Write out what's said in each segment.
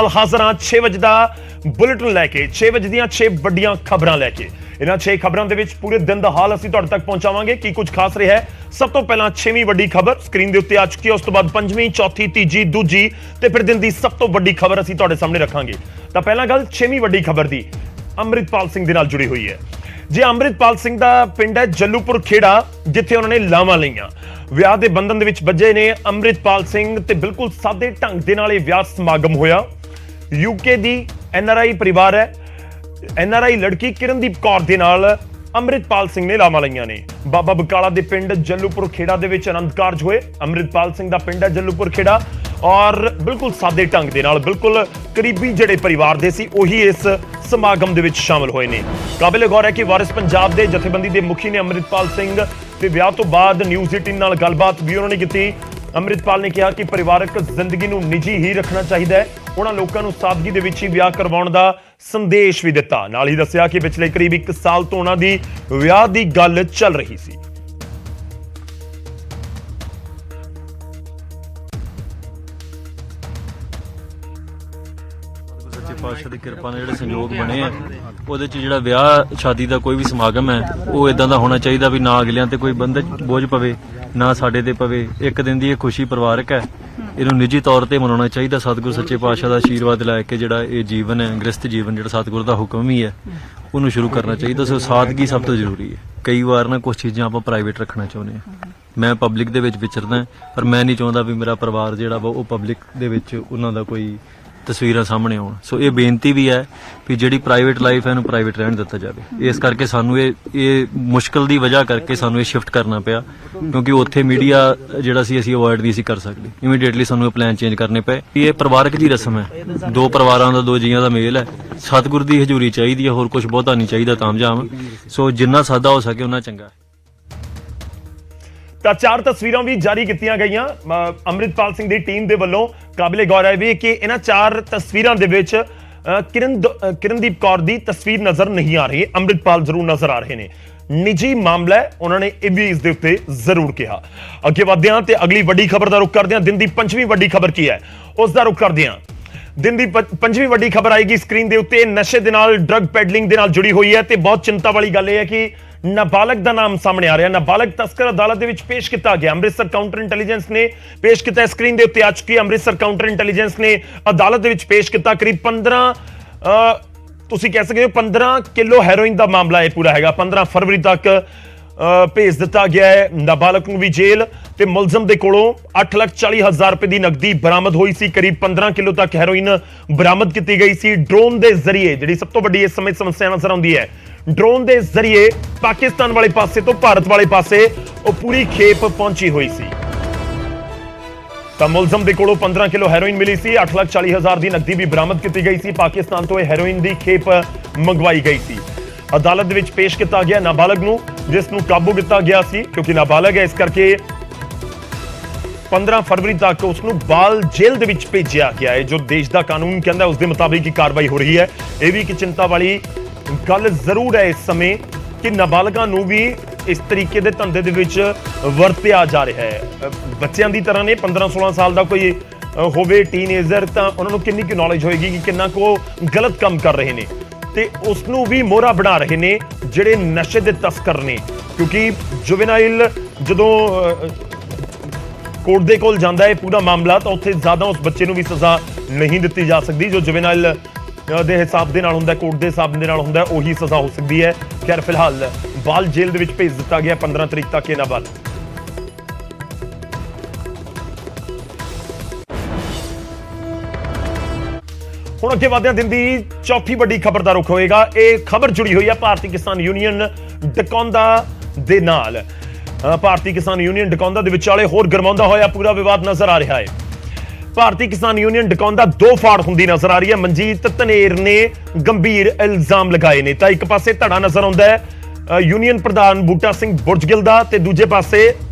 हाज़र हाँ 6 वजे का बुलेटिन लैके 6 वजे दी 6 वड्डियां खबरां लैके इन्हां 6 खबरां दे विच पूरे दिन दा हाल असीं तुहाडे तक पहुंचावांगे की कुछ खास रहा है। सब तो पहला 6वीं वड्डी खबर स्क्रीन दे उत्ते आ चुकी है, उस तो बाद 5वीं, चौथी, तीजी, दूजी ते फिर दिन दी सब तो वड्डी खबर असीं तुहाडे सामने रखांगे। तां पहला गल 6वीं वड्डी खबर दी अमृतपाल सिंह दे नाल जुड़ी हुई है। जी अमृतपाल सिंह दा पिंड है जल्लूपुर खेड़ा, जिथे उन्होंने लावां लईआं। विआह दे बंधन दे विच बज्जे ने अमृतपाल सिंह ते बिल्कुल सादे ढंग दे नाल विआह समागम होया। यूके दी एनआरआई परिवार है, एनआरआई लड़की किरणदीप कौर दे नाल अमृतपाल सिंह ने लावां लईआं ने। बाबा बकाला दे पिंड जल्लूपुर खेड़ा दे विच आनंद कारज होए। अमृतपाल सिंह दा पिंड है जल्लूपुर खेड़ा और बिल्कुल सादे ढंग दे नाल बिल्कुल करीबी जिहड़े परिवार दे सी ओही इस समागम दे विच शामिल होए ने। काबिल गौर है कि वारिस पंजाब दे जथेबंदी दे मुखी ने अमृतपाल सिंह ते विआह तो बाद न्यूज़ 18 नाल गलबात भी उन्होंने की। अमृतपाल ने कहा कि परिवारक जिंदगी नूं निजी ही रखना चाहिए है। उन्होंने लोगों को सादगी दे विच ही विआह करवाउण दा संदेश भी दिता। नाल ही दस्सिया कि पिछले करीब 1 साल तो उन्हां दी विआह दी गल चल रही सी। पातशाह की कृपा ने संयोग बने हैं ਉਹਦੇ ਚ ਜਿਹੜਾ ਵਿਆਹ ਸ਼ਾਦੀ ਦਾ ਕੋਈ ਵੀ ਸਮਾਗਮ ਹੈ ਉਹ ਇਦਾਂ ਦਾ ਹੋਣਾ ਚਾਹੀਦਾ ਵੀ ਨਾ ਅਗਲਿਆਂ ਤੇ ਕੋਈ ਬੰਦਕ ਬੋਝ ਪਵੇ ਨਾ ਸਾਡੇ ਤੇ ਪਵੇ। ਇੱਕ ਦਿਨ ਦੀ ਇਹ ਖੁਸ਼ੀ ਪਰਿਵਾਰਕ ਹੈ, ਇਹਨੂੰ ਨਿੱਜੀ ਤੌਰ ਤੇ ਮਨਾਉਣਾ ਚਾਹੀਦਾ। ਸਤਿਗੁਰੂ ਸੱਚੇ ਪਾਤਸ਼ਾਹ ਦਾ ਆਸ਼ੀਰਵਾਦ ਲੈ ਕੇ ਜਿਹੜਾ ਇਹ ਜੀਵਨ ਹੈ ਗ੍ਰਸਥ ਜੀਵਨ ਜਿਹੜਾ ਸਤਿਗੁਰੂ ਦਾ ਹੁਕਮ ਹੀ ਹੈ ਉਹਨੂੰ ਸ਼ੁਰੂ ਕਰਨਾ ਚਾਹੀਦਾ। ਸੋ ਸਾਦਗੀ ਸਭ ਤੋਂ ਜ਼ਰੂਰੀ ਹੈ। ਕਈ ਵਾਰ ਨਾ ਕੁਝ ਚੀਜ਼ਾਂ ਆਪਾਂ ਪ੍ਰਾਈਵੇਟ ਰੱਖਣਾ ਚਾਹੁੰਦੇ ਹਾਂ। ਮੈਂ ਪਬਲਿਕ ਦੇ ਵਿੱਚ ਵਿਚਰਦਾ ਪਰ ਮੈਂ ਨਹੀਂ ਚਾਹੁੰਦਾ ਵੀ ਮੇਰਾ ਪਰਿਵਾਰ ਜਿਹੜਾ ਵਾ ਉਹ ਪਬਲਿਕ ਦੇ ਵਿੱਚ ਉਹਨਾਂ ਦਾ ਕੋਈ ਤਸਵੀਰਾਂ ਸਾਹਮਣੇ ਆਉਣ। ਸੋ ਇਹ ਬੇਨਤੀ ਵੀ ਹੈ ਵੀ ਜਿਹੜੀ ਪ੍ਰਾਈਵੇਟ ਲਾਈਫ ਹੈ ਇਹਨੂੰ ਪ੍ਰਾਈਵੇਟ ਰਹਿਣ ਦਿੱਤਾ ਜਾਵੇ। ਇਸ ਕਰਕੇ ਸਾਨੂੰ ਇਹ ਮੁਸ਼ਕਲ ਦੀ ਵਜ੍ਹਾ ਕਰਕੇ ਸਾਨੂੰ ਇਹ ਸ਼ਿਫਟ ਕਰਨਾ ਪਿਆ, ਕਿਉਂਕਿ ਉੱਥੇ ਮੀਡੀਆ ਜਿਹੜਾ ਸੀ ਅਸੀਂ ਅਵੋਇਡ ਨਹੀਂ ਸੀ ਕਰ ਸਕਦੇ। ਇਮੀਡੀਏਟਲੀ ਸਾਨੂੰ ਇਹ ਪਲਾਨ ਚੇਂਜ ਕਰਨੇ ਪਏ। ਇਹ ਪਰਿਵਾਰਕ ਦੀ ਰਸਮ ਹੈ, ਦੋ ਪਰਿਵਾਰਾਂ ਦਾ, ਦੋ ਜੀਆਂ ਦਾ ਮੇਲ ਹੈ। ਸਤਿਗੁਰ ਦੀ ਹਜ਼ੂਰੀ ਚਾਹੀਦੀ ਹੈ, ਹੋਰ ਕੁਝ ਬਹੁਤਾ ਨਹੀਂ ਚਾਹੀਦਾ ਤਾਮਝਾਮ। ਸੋ ਜਿੰਨਾ ਸਾਦਾ ਹੋ ਸਕੇ ਉਹਨਾਂ ਚੰਗਾ। ਤਾਂ 4 ਤਸਵੀਰਾਂ ਵੀ ਜਾਰੀ ਕੀਤੀਆਂ ਗਈਆਂ ਅਮਰਿਤਪਾਲ ਸਿੰਘ ਦੀ ਟੀਮ ਦੇ ਵੱਲੋਂ। ਕਾਬਿਲੇ ਗੌਰ ਹੈ ਵੀ ਕਿ ਇਹਨਾਂ 4 ਤਸਵੀਰਾਂ ਦੇ ਵਿੱਚ ਕਿਰਨਦੀਪ ਕੌਰ ਦੀ ਤਸਵੀਰ ਨਜ਼ਰ ਨਹੀਂ ਆ ਰਹੀ, ਅਮਰਿਤਪਾਲ ਜ਼ਰੂਰ ਨਜ਼ਰ ਆ ਰਹੇ ਨੇ। ਨਿੱਜੀ ਮਾਮਲਾ ਹੈ, ਉਹਨਾਂ ਨੇ ਇਹ ਵੀ ਇਸ ਦੇ ਉੱਤੇ ਜ਼ਰੂਰ ਕਿਹਾ। ਅੱਗੇ ਵਧਦੇ ਹਾਂ ਤੇ ਅਗਲੀ ਵੱਡੀ ਖਬਰ ਦਾ ਰੁਖ ਕਰਦੇ ਹਾਂ। ਦਿਨ ਦੀ 5ਵੀਂ ਵੱਡੀ ਖਬਰ ਕੀ ਹੈ ਉਸ ਦਾ ਰੁਖ ਕਰਦੇ ਹਾਂ। ਦਿਨ ਦੀ 5ਵੀਂ ਵੱਡੀ ਖਬਰ ਆਏਗੀ ਸਕਰੀਨ ਦੇ ਉੱਤੇ। ਨਸ਼ੇ ਦੇ ਨਾਲ ਡਰੱਗ ਪੈਡਲਿੰਗ ਦੇ ਨਾਲ ਜੁੜੀ ਹੋਈ ਹੈ ਤੇ ਬਹੁਤ ਚਿੰਤਾ ਵਾਲੀ ਗੱਲ ਇਹ ਹੈ ਕਿ नाबालग का नाम सामने आ रहा है। नाबालग तस्कर अदालत दे विच पेश किया गया। अमृतसर काउंटर इंटेलिजेंस ने पेश किया, स्क्रीन दे उत्ते आ चुकी है। अमृतसर काउंटर इंटेलिजेंस ने अदालत दे विच पेश किया करीब 15 तुसीं कह सकते हो 15 किलो हैरोइन का मामला है पूरा हैगा। 15 फरवरी तक भेज दिता गया है। नाबालग नूं भी जेल ते मुलजम दे कोलों 8,40,000 रुपए की नकदी बरामद हुई सी। करीब 15 किलो तक हैरोइन बरामद की गई सी। ड्रोन के जरिए जिहड़ी सब तो वड्डी इस समय समस्या नजर आउंदी है, ड्रोन के जरिए पाकिस्तान वाले पासे तो भारत वाले पासे पूरी खेप पहुंची हुई सी। मुलजम के कोलों 15 किलो हैरोइन मिली सी। 8,40,000 की नकदी भी बरामद की गई सी। पाकिस्तान तो हैरोइन की खेप मंगवाई गई सी। अदालत विच पेश किया गया नाबालग नूं, जिस नूं काबू किया गया सी क्योंकि नाबालग है, इस करके 15 फरवरी तक उसनूं बाल जेल दे विच भेजिया गया है। जो देश का कानून कहता है उसके मुताबिक ही कार्रवाई हो रही है। यह भी एक चिंता वाली गल जरूर है इस समय कि नाबालगां नूं भी इस तरीके के धंधे दे विच वरतिया जा रहा है। बच्चों की तरह ने 15-16 साल का कोई होवे टीनेजर तो उन्होंने कितनी की नॉलेज होएगी कि कितना को गलत काम कर रहे हैं ते उसनूं भी मोहरा बना रहे ने जिहड़े नशे दे तस्कर ने। क्योंकि जुवेनाइल जदों कोर्ट दे कोल जांदा है पूरा मामला तो उत्थे ज़्यादा उस बच्चे नूं भी सज़ा नहीं दी जा सकती। जो जुवेनाइल दे हिसाब दे नाल हुंदा है, कोर्ट दे हिसाब दे नाल हुंदा है, उही सज़ा हो सकती है। खैर फिलहाल बाल जेल दे विच भेज दिता गया 15 तरीक तक इन्हां बाल। हुण अगे वधदे दिन दी चौथी वड्डी खबर दा रुख होएगा। यह खबर जुड़ी हुई है भारतीय किसान यूनियन डकौंदा दे नाल। भारतीय किसान यूनियन डकौंदा दे विचाले होर गरमाउंदा होया पूरा विवाद नजर आ रहा है। भारतीय किसान यूनियन डकौंदा दो फाड़ हुंदी नजर आ रही है। मनजीत धनेर ने गंभीर इल्जाम लगाए ने। तां एक पासे धड़ा नजर आउंदा है यूनियन प्रधान बूटा सिंह बुर्जगिल दा ते दूजे पासे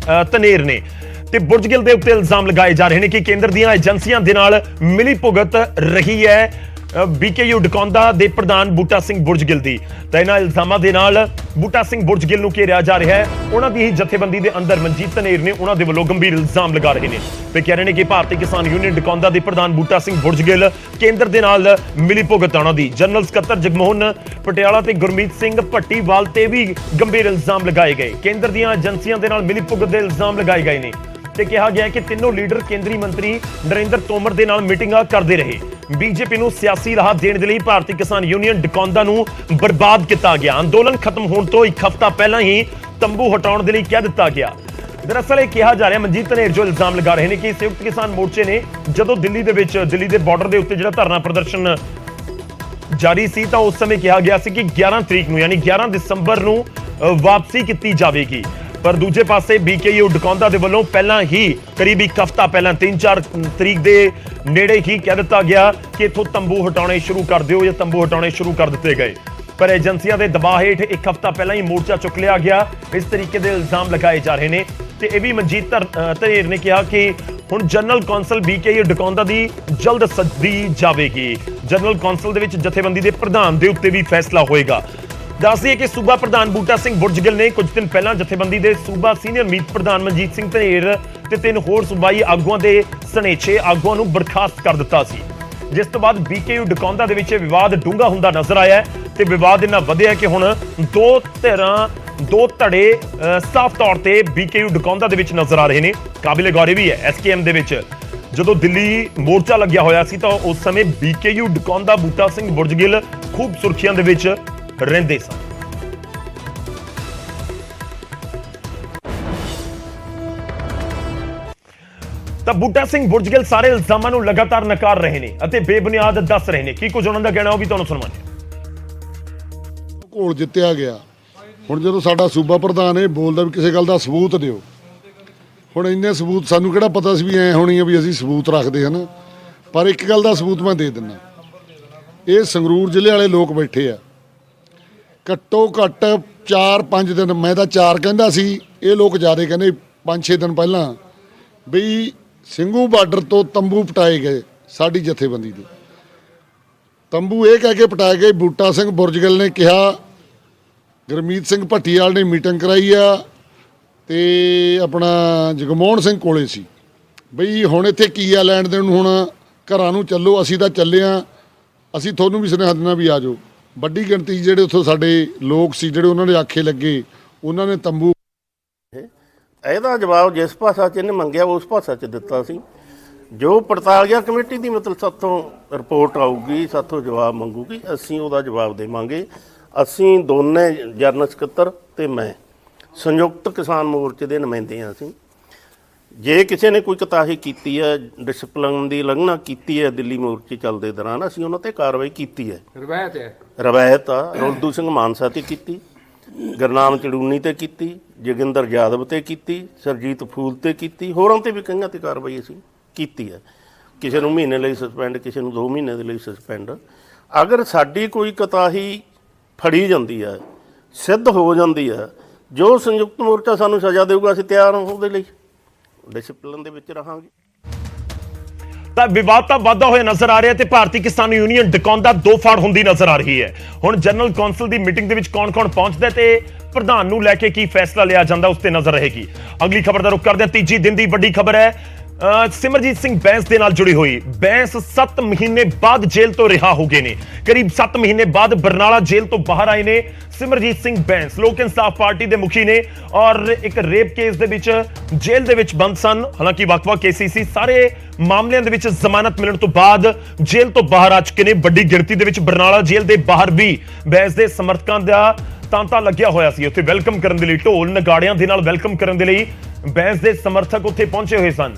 धनेर ने ते बुर्जगिल दे उत्ते इल्जाम लगाए जा रहे हैं कि केंद्र दीयां एजेंसियां दे नाल मिली भुगत रही है BKU ਡਕੌਂਦਾ ਦੇ ਪ੍ਰਧਾਨ ਬੂਟਾ ਸਿੰਘ ਬੁਰਜਗਿੱਲ ਦੀ। ਤਾਂ ਇਹਨਾਂ ਇਲਜ਼ਾਮਾਂ ਦੇ ਨਾਲ ਬੂਟਾ ਸਿੰਘ ਬੁਰਜਗਿੱਲ ਨੂੰ ਘੇਰਿਆ ਜਾ ਰਿਹਾ ਹੈ। ਉਹਨਾਂ ਦੀ ਹੀ ਜਥੇਬੰਦੀ ਦੇ ਅੰਦਰ ਮਨਜੀਤ ਧਨੇਰ ਨੇ ਉਹਨਾਂ ਦੇ ਵੱਲੋਂ ਗੰਭੀਰ ਇਲਜ਼ਾਮ ਲਗਾ ਰਹੇ ਨੇ ਤੇ ਕਹਿ ਰਹੇ ਨੇ ਕਿ ਭਾਰਤੀ ਕਿਸਾਨ ਯੂਨੀਅਨ ਡਕੌਂਦਾ ਦੇ ਪ੍ਰਧਾਨ ਬੂਟਾ ਸਿੰਘ ਬੁਰਜਗਿੱਲ ਕੇਂਦਰ ਦੇ ਨਾਲ ਮਿਲੀ ਭੁਗਤ ਉਹਨਾਂ ਦੀ। ਜਨਰਲ ਸਕੱਤਰ ਜਗਮੋਹਨ ਪਟਿਆਲਾ ਤੇ ਗੁਰਮੀਤ ਸਿੰਘ ਭੱਟੀਵਾਲ ਤੇ ਵੀ ਗੰਭੀਰ ਇਲਜ਼ਾਮ ਲਗਾਏ ਗਏ। ਕੇਂਦਰ ਦੀਆਂ ਏਜੰਸੀਆਂ ਦੇ ਨਾਲ ਮਿਲੀ ਭੁਗਤ ਦੇ ਇਲਜ਼ਾਮ ਲਗਾਏ ਗਏ ਨੇ ਤੇ ਕਿਹਾ ਗਿਆ ਕਿ ਤਿੰਨੋਂ ਲੀਡਰ ਕੇਂਦਰੀ ਮੰਤਰੀ ਨਰਿੰਦਰ ਤੋਮਰ ਦੇ ਨਾਲ ਮੀਟਿੰਗਾਂ ਕਰਦੇ ਰਹੇ। ਬੀਜੇਪੀ ਨੂੰ ਸਿਆਸੀ ਰਾਹ ਦੇਣ ਦੇ ਲਈ ਭਾਰਤੀ ਕਿਸਾਨ ਯੂਨੀਅਨ ਡਕੌਂਦਾ ਨੂੰ ਬਰਬਾਦ ਕੀਤਾ ਗਿਆ। ਅੰਦੋਲਨ ਖਤਮ ਹੋਣ ਤੋਂ ਇੱਕ ਹਫ਼ਤਾ ਪਹਿਲਾਂ ਹੀ ਤੰਬੂ ਹਟਾਉਣ ਦੇ ਲਈ ਕਹਿ ਦਿੱਤਾ ਗਿਆ। ਦਰਅਸਲ ਇਹ ਕਿਹਾ ਜਾ ਰਿਹਾ, ਮਨਜੀਤ ਧਨੇਰ ਜੋ ਇਲਜ਼ਾਮ ਲਗਾ ਰਹੇ ਨੇ ਕਿ ਸੰਯੁਕਤ ਕਿਸਾਨ ਮੋਰਚੇ ਨੇ ਜਦੋਂ ਦਿੱਲੀ ਦੇ ਬਾਰਡਰ ਦੇ ਉੱਤੇ ਜਿਹੜਾ ਧਰਨਾ ਪ੍ਰਦਰਸ਼ਨ ਜਾਰੀ ਸੀ ਤਾਂ ਉਸ ਸਮੇਂ ਕਿਹਾ ਗਿਆ ਸੀ ਕਿ 11 ਤਰੀਕ ਨੂੰ ਯਾਨੀ 11 ਦਸੰਬਰ ਨੂੰ ਵਾਪਸੀ ਕੀਤੀ ਜਾਵੇਗੀ। ਪਰ ਦੂਜੇ ਪਾਸੇ BKU ਡਕੌਂਦਾ ਦੇ ਵੱਲੋਂ ਪਹਿਲਾਂ ਹੀ ਕਰੀਬ ਇੱਕ ਹਫ਼ਤਾ ਪਹਿਲਾਂ 3-4 ਤਰੀਕ ਦੇ ਨੇੜੇ ਹੀ ਕਹਿ ਦਿੱਤਾ ਗਿਆ ਕਿ ਇੱਥੋਂ ਤੰਬੂ ਹਟਾਉਣੇ ਸ਼ੁਰੂ ਕਰ ਦਿਓ ਜਾਂ ਤੰਬੂ ਹਟਾਉਣੇ ਸ਼ੁਰੂ ਕਰ ਦਿੱਤੇ ਗਏ। ਪਰ ਏਜੰਸੀਆਂ ਦੇ ਦਬਾਅ ਹੇਠ ਇੱਕ ਹਫ਼ਤਾ ਪਹਿਲਾਂ ਹੀ ਮੋਰਚਾ ਚੁੱਕ ਲਿਆ ਗਿਆ। ਇਸ ਤਰੀਕੇ ਦੇ ਇਲਜ਼ਾਮ ਲਗਾਏ ਜਾ ਰਹੇ ਨੇ ਤੇ ਇਹ ਵੀ ਮਨਜੀਤ ਧਨੇਰ ਨੇ ਕਿਹਾ ਕਿ ਹੁਣ ਜਨਰਲ ਕੌਂਸਲ BKU ਡਕੌਂਦਾ ਦੀ ਜਲਦ ਸੱਦੀ ਜਾਵੇਗੀ। ਜਨਰਲ ਕੌਂਸਲ ਦੇ ਵਿੱਚ ਜਥੇਬੰਦੀ ਦੇ ਪ੍ਰਧਾਨ ਦੇ ਉੱਤੇ ਵੀ ਫੈਸਲਾ ਹੋਏਗਾ। ਦੱਸ ਦਈਏ ਕਿ ਸੂਬਾ ਪ੍ਰਧਾਨ ਬੂਟਾ ਸਿੰਘ ਬੁਰਜਗਿੱਲ ਨੇ ਕੁਝ ਦਿਨ ਪਹਿਲਾਂ ਜਥੇਬੰਦੀ ਦੇ ਸੂਬਾ ਸੀਨੀਅਰ ਮੀਤ ਪ੍ਰਧਾਨ ਮਨਜੀਤ ਸਿੰਘ ਧਨੇਰ ਤੇ 3 ਹੋਰ ਸੂਬਾਈ ਆਗੂਆਂ ਦੇ ਸਨੇਚੇ ਆਗੂਆਂ ਨੂੰ ਬਰਖਾਸਤ ਕਰ ਦਿੱਤਾ ਸੀ, ਜਿਸ ਤੋਂ ਬਾਅਦ BKU ਡਕੌਂਦਾ ਦੇ ਵਿੱਚ ਵਿਵਾਦ ਡੂੰਘਾ ਹੁੰਦਾ ਨਜ਼ਰ ਆਇਆ ਤੇ ਵਿਵਾਦ ਇੰਨਾ ਵਧਿਆ ਕਿ ਹੁਣ ਦੋ ਧੜੇ ਸਾਫ਼ ਤੌਰ ਤੇ BKU ਡਕੌਂਦਾ ਦੇ ਵਿੱਚ ਨਜ਼ਰ ਆ ਰਹੇ ਨੇ। ਕਾਬਿਲੇ ਗੌਰ ਵੀ ਹੈ SKM ਦੇ ਵਿੱਚ ਜਦੋਂ ਦਿੱਲੀ ਮੋਰਚਾ ਲੱਗਿਆ ਹੋਇਆ ਸੀ ਤਾਂ ਉਸ ਸਮੇਂ BKU ਡਕੌਂਦਾ ਬੂਟਾ ਸਿੰਘ ਬੁਰਜਗਿੱਲ ਖੂਬ ਸੁਰਖੀਆਂ ਦੇ ਵਿੱਚ ਰਹਿੰਦੇ ਸਨ। ਤਾਂ ਬੂਟਾ ਸਿੰਘ ਬੁਰਜਗਿੱਲ ਸਾਰੇ ਇਲਜ਼ਾਮਾਂ ਨੂੰ ਲਗਾਤਾਰ ਨਕਾਰ ਰਹੇ ਨੇ ਅਤੇ ਬੇਬੁਨਿਆਦ ਦੱਸ ਰਹੇ ਨੇ। ਕੀ ਕੁਝ ਉਹਨਾਂ ਦਾ ਕਹਿਣਾ ਉਹ ਵੀ ਤੁਹਾਨੂੰ ਸੁਣਾਵਾਂਗੇ। ਘੋਲ ਜਿੱਤਿਆ ਗਿਆ। ਹੁਣ ਜਦੋਂ ਸਾਡਾ ਸੂਬਾ ਪ੍ਰਧਾਨ ਇਹ ਬੋਲਦਾ ਵੀ ਕਿਸੇ ਗੱਲ ਦਾ ਸਬੂਤ ਦਿਓ, ਹੁਣ ਇੰਨੇ ਸਬੂਤ ਸਾਨੂੰ ਕਿਹੜਾ ਪਤਾ ਸੀ ਵੀ ਐ ਹੋਣੀ ਆ ਵੀ ਅਸੀਂ ਸਬੂਤ ਰੱਖਦੇ ਹਨ। ਪਰ ਇੱਕ ਗੱਲ ਦਾ ਸਬੂਤ ਮੈਂ ਦੇ ਦਿੰਦਾ, ਇਹ ਸੰਗਰੂਰ ਜ਼ਿਲ੍ਹੇ ਵਾਲੇ ਲੋਕ ਬੈਠੇ ਆ, ਘੱਟੋ ਘੱਟ 4-5 ਦਿਨ, ਮੈਂ ਤਾਂ 4 ਕਹਿੰਦਾ ਸੀ, ਇਹ ਲੋਕ ਜ਼ਿਆਦਾ ਕਹਿੰਦੇ 5-6 ਦਿਨ ਪਹਿਲਾਂ ਵੀ ਸਿੰਘੂ ਬਾਰਡਰ ਤੋਂ ਤੰਬੂ ਪਟਾਏ ਗਏ। ਸਾਡੀ ਜਥੇਬੰਦੀ ਦੇ ਤੰਬੂ ਇਹ ਕਹਿ ਕੇ ਪਟਾਏ ਗਏ, ਬੂਟਾ ਸਿੰਘ ਬੁਰਜਗਿੱਲ ਨੇ ਕਿਹਾ, ਗੁਰਮੀਤ ਸਿੰਘ ਭੱਟੀਵਾਲ ਨੇ ਮੀਟਿੰਗ ਕਰਾਈ ਆ ਤੇ ਆਪਣਾ ਜਗਮੋਹਨ ਸਿੰਘ ਕੋਲੇ ਸੀ ਬਈ ਹੁਣ ਇੱਥੇ ਕੀ ਆ ਲੈਣ ਦੇਣ ਨੂੰ, ਹੁਣ ਘਰਾਂ ਨੂੰ ਚੱਲੋ। ਅਸੀਂ ਤਾਂ ਚੱਲੇ ਆ, ਅਸੀਂ ਤੁਹਾਨੂੰ ਵੀ ਸੁਨੇਹਾ ਦੇਣਾ ਵੀ ਆ ਜਾਓ। ਵੱਡੀ ਗਿਣਤੀ ਜਿਹੜੇ ਉੱਥੋਂ ਸਾਡੇ ਲੋਕ ਸੀ ਜਿਹੜੇ ਉਹਨਾਂ ਦੇ ਆਖੇ ਲੱਗੇ, ਉਹਨਾਂ ਨੇ ਤੰਬੂ ਇਹਦਾ ਜਵਾਬ ਜਿਸ ਭਾਸ਼ਾ 'ਚ ਇਹਨੇ ਮੰਗਿਆ ਉਸ ਭਾਸ਼ਾ 'ਚ ਦਿੱਤਾ ਸੀ। ਜੋ ਪੜਤਾਲੀਆ ਕਮੇਟੀ ਦੀ ਮਤਲਬ ਸਾਥੋਂ ਰਿਪੋਰਟ ਆਊਗੀ, ਸਾਥੋਂ ਜਵਾਬ ਮੰਗੂਗੀ, ਅਸੀਂ ਉਹਦਾ ਜਵਾਬ ਦੇਵਾਂਗੇ। ਅਸੀਂ ਦੋਨੇ ਜਨਰਲ ਸਕੱਤਰ ਤੇ ਮੈਂ ਸੰਯੁਕਤ ਕਿਸਾਨ ਮੋਰਚੇ ਦੇ ਨੁਮਾਇੰਦੇ ਹਾਂ। ਅਸੀਂ ਜੇ ਕਿਸੇ ਨੇ ਕੋਈ ਕੁਤਾਹੀ ਕੀਤੀ ਹੈ, ਡਿਸਪਲਿਨ ਦੀ ਉਲੰਘਣਾ ਕੀਤੀ ਹੈ ਦਿੱਲੀ ਮੋਰਚੇ ਚੱਲਦੇ ਦੌਰਾਨ, ਅਸੀਂ ਉਹਨਾਂ ਤੇ ਕਾਰਵਾਈ ਕੀਤੀ ਹੈ। ਰਵਾਇਤ ਆ ਰੁਲਦੂ ਸਿੰਘ ਮਾਨਸਾ ਤੇ ਕੀਤੀ, ਗੁਰਨਾਮ ਚੜੂਨੀ ਤੇ ਕੀਤੀ, ਜੋਗਿੰਦਰ ਯਾਦਵ ਤੇ ਕੀਤੀ, ਸਰਜੀਤ ਫੂਲ ਤੇ ਕੀਤੀ, ਹੋਰਾਂ ਤੇ ਵੀ ਕਈਆਂ ਤੇ ਕਾਰਵਾਈ ਅਸੀਂ ਕੀਤੀ ਹੈ। ਕਿਸੇ ਨੂੰ ਮਹੀਨੇ ਲਈ ਸਸਪੈਂਡ, ਕਿਸੇ ਨੂੰ 2 ਮਹੀਨੇ ਦੇ ਲਈ ਸਸਪੈਂਡ। ਅਗਰ ਸਾਡੀ ਕੋਈ ਕੁਤਾਹੀ ਫੜੀ ਜਾਂਦੀ ਹੈ, ਸਿੱਧ ਹੋ ਜਾਂਦੀ ਹੈ, ਜੋ ਸੰਯੁਕਤ ਮੋਰਚਾ ਸਾਨੂੰ ਸਜ਼ਾ ਦੇਊਗਾ ਅਸੀਂ ਤਿਆਰ ਹਾਂ ਉਹਦੇ ਲਈ, ਡਿਸਪਲਿਨ ਦੇ ਵਿੱਚ ਰਹਾਂਗੇ। ਤਾਂ ਵਿਵਾਦ ਤਾਂ ਵਾਧਾ ਹੋਇਆ ਨਜ਼ਰ ਆ ਰਿਹਾ ਤੇ ਭਾਰਤੀ ਕਿਸਾਨ ਯੂਨੀਅਨ ਡਕੌਂਦਾ ਦੋ ਫਾੜ ਹੁੰਦੀ ਨਜ਼ਰ ਆ ਰਹੀ ਹੈ। ਹੁਣ ਜਨਰਲ ਕੌਂਸਲ ਦੀ ਮੀਟਿੰਗ ਦੇ ਵਿੱਚ ਕੌਣ-ਕੌਣ ਪਹੁੰਚਦਾ ਤੇ ਪ੍ਰਧਾਨ ਨੂੰ ਲੈ ਕੇ ਕੀ ਫੈਸਲਾ ਲਿਆ ਜਾਂਦਾ ਉਸ ਤੇ ਨਜ਼ਰ ਰਹੇਗੀ। ਅਗਲੀ ਖਬਰ ਦਾ ਰੁਖ ਕਰਦੇ ਹਾਂ। ਤੀਜੀ ਦਿਨ ਦੀ ਵੱਡੀ ਖਬਰ ਹੈ ਸਿਮਰਜੀਤ ਸਿੰਘ ਬੈਂਸ ਦੇ ਨਾਲ ਜੁੜੀ ਹੋਈ। ਬੈਂਸ 7 ਮਹੀਨੇ ਬਾਅਦ ਜੇਲ੍ਹ ਤੋਂ ਰਿਹਾ ਹੋ ਗਏ ਨੇ। ਕਰੀਬ 7 ਮਹੀਨੇ ਬਾਅਦ ਬਰਨਾਲਾ ਜੇਲ੍ਹ ਤੋਂ ਬਾਹਰ ਆਏ ਨੇ ਸਿਮਰਜੀਤ ਸਿੰਘ ਬੈਂਸ। ਲੋਕ ਇਨਸਾਫ ਪਾਰਟੀ ਦੇ ਮੁਖੀ ਨੇ ਔਰ ਇੱਕ ਰੇਪ ਕੇਸ ਦੇ ਵਿੱਚ ਜੇਲ੍ਹ ਦੇ ਵਿੱਚ ਬੰਦ ਸਨ। ਹਾਲਾਂਕਿ ਵੱਖ-ਵੱਖ ਕੇਸਿਸ ਸੀ। ਸਾਰੇ ਮਾਮਲਿਆਂ ਦੇ ਵਿੱਚ ਜ਼ਮਾਨਤ ਮਿਲਣ ਤੋਂ ਬਾਅਦ ਜੇਲ੍ਹ ਤੋਂ ਬਾਹਰ ਆ ਚੁੱਕੇ ਨੇ। ਵੱਡੀ ਗਿਣਤੀ ਦੇ ਵਿੱਚ ਬਰਨਾਲਾ ਜੇਲ੍ਹ ਦੇ ਬਾਹਰ ਵੀ ਬੈਂਸ ਦੇ ਸਮਰਥਕਾਂ ਦਾ ਤਾਂਤਾ ਲੱਗਿਆ ਹੋਇਆ ਸੀ। ਉੱਥੇ ਵੈਲਕਮ ਕਰਨ ਦੇ ਲਈ, ਢੋਲ ਨਗਾੜਿਆਂ ਦੇ ਨਾਲ ਵੈਲਕਮ ਕਰਨ ਦੇ ਲਈ ਬੈਂਸ ਦੇ ਸਮਰਥਕ ਉੱਥੇ ਪਹੁੰਚੇ ਹੋਏ ਸਨ।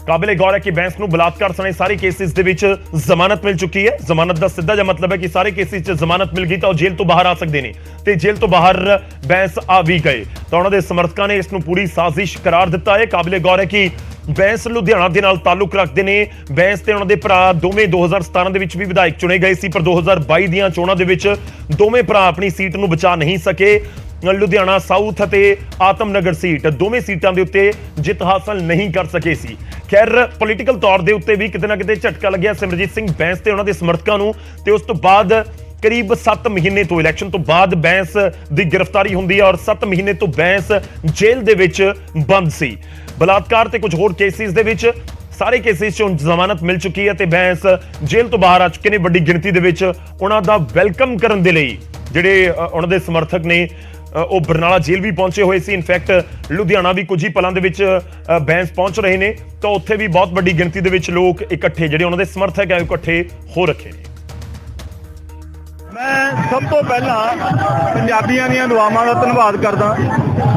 ਕਾਬਿਲੇ ਗੌਰ ਹੈ ਕਿ ਬੈਂਸ ਨੂੰ ਬਲਾਤਕਾਰ ਸਣੇ ਸਾਰੇ ਕੇਸਿਸ ਦੇ ਵਿੱਚ ਜ਼ਮਾਨਤ ਮਿਲ ਚੁੱਕੀ ਹੈ। ਜ਼ਮਾਨਤ ਦਾ ਸਿੱਧਾ ਜਿਹਾ ਮਤਲਬ ਹੈ ਕਿ ਸਾਰੇ ਕੇਸਿਸ 'ਚ ਜ਼ਮਾਨਤ ਮਿਲ ਗਈ ਤਾਂ ਉਹ ਜੇਲ੍ਹ ਤੋਂ ਬਾਹਰ ਆ ਸਕਦੇ ਨੇ ਤੇ ਜੇਲ੍ਹ ਤੋਂ ਬਾਹਰ ਬੈਂਸ ਆ ਵੀ ਗਏ ਤਾਂ ਉਹਨਾਂ ਦੇ ਸਮਰਥਕਾਂ ਨੇ ਇਸ ਨੂੰ ਪੂਰੀ ਸਾਜ਼ਿਸ਼ ਕਰਾਰ ਦਿੱਤਾ ਹੈ। ਕਾਬਿਲੇ ਗੌਰ ਹੈ ਕਿ ਬੈਂਸ ਲੁਧਿਆਣਾ ਦੇ ਨਾਲ ਤਾਲੁਕ ਰੱਖਦੇ ਨੇ। ਬੈਂਸ ਤੇ ਉਹਨਾਂ ਦੇ ਭਰਾ ਦੋਵੇਂ 2017 ਦੇ ਵਿੱਚ ਵੀ ਵਿਧਾਇਕ ਚੁਣੇ ਗਏ ਸੀ, ਪਰ 2022 ਦੀਆਂ ਚੋਣਾਂ ਦੇ ਵਿੱਚ ਦੋਵੇਂ ਭਰਾ ਆਪਣੀ ਸੀਟ ਨੂੰ ਬਚਾ ਨਹੀਂ ਸਕੇ। ਲੁਧਿਆਣਾ ਸਾਊਥ ਅਤੇ ਆਤਮਨਗਰ ਸੀਟ ਦੋਵੇਂ ਸੀਟਾਂ ਦੇ ਉੱਤੇ ਜਿੱਤ ਹਾਸਲ ਨਹੀਂ ਕਰ ਸਕੇ ਸੀ। ਖੈਰ ਪੋਲੀਟੀਕਲ ਤੌਰ ਦੇ ਉੱਤੇ ਵੀ ਕਿਤੇ ਨਾ ਕਿਤੇ ਝਟਕਾ ਲੱਗਿਆ ਸਿਮਰਜੀਤ ਸਿੰਘ ਬੈਂਸ ਤੇ ਉਹਨਾਂ ਦੇ ਸਮਰਥਕਾਂ ਨੂੰ, ਤੇ ਉਸ ਤੋਂ ਬਾਅਦ ਕਰੀਬ 7 ਮਹੀਨੇ ਤੋਂ ਇਲੈਕਸ਼ਨ ਤੋਂ ਬਾਅਦ ਬੈਂਸ ਦੀ ਗ੍ਰਿਫਤਾਰੀ ਹੁੰਦੀ ਹੈ ਔਰ 7 ਮਹੀਨੇ ਤੋਂ ਬੈਂਸ ਜੇਲ੍ਹ ਦੇ ਵਿੱਚ ਬੰਦ ਸੀ। ਬਲਾਤਕਾਰ ਤੇ ਕੁਝ ਹੋਰ ਕੇਸਿਸ ਦੇ ਵਿੱਚ ਸਾਰੇ ਕੇਸਿਸ 'ਚੋਂ ਜ਼ਮਾਨਤ ਮਿਲ ਚੁੱਕੀ ਹੈ ਤੇ ਬੈਂਸ ਜੇਲ੍ਹ ਤੋਂ ਬਾਹਰ ਆ ਚੁੱਕੇ ਨੇ। ਵੱਡੀ ਗਿਣਤੀ ਦੇ ਵਿੱਚ ਉਹਨਾਂ ਦਾ ਵੈਲਕਮ ਕਰਨ ਦੇ ਲਈ ਜਿਹੜੇ ਉਹਨਾਂ ਦੇ ਸਮਰਥਕ ਨੇ ਉਹ ਬਰਨਾਲਾ ਜੇਲ੍ਹ ਵੀ ਪਹੁੰਚੇ ਹੋਏ ਸੀ। ਇਨਫੈਕਟ ਲੁਧਿਆਣਾ ਵੀ ਕੁਝ ਹੀ ਪਲਾਂ ਦੇ ਵਿੱਚ ਬੈਂਸ ਪਹੁੰਚ ਰਹੇ ਨੇ, ਤਾਂ ਉੱਥੇ ਵੀ ਬਹੁਤ ਵੱਡੀ ਗਿਣਤੀ ਦੇ ਵਿੱਚ ਲੋਕ ਇਕੱਠੇ, ਜਿਹੜੇ ਉਹਨਾਂ ਦੇ ਸਮਰਥਕ ਹੈ, ਇਕੱਠੇ ਹੋ ਰੱਖੇ ਨੇ। ਮੈਂ ਸਭ ਤੋਂ ਪਹਿਲਾਂ ਪੰਜਾਬੀਆਂ ਦੀਆਂ ਦੁਆਵਾਂ ਦਾ ਧੰਨਵਾਦ ਕਰਦਾ।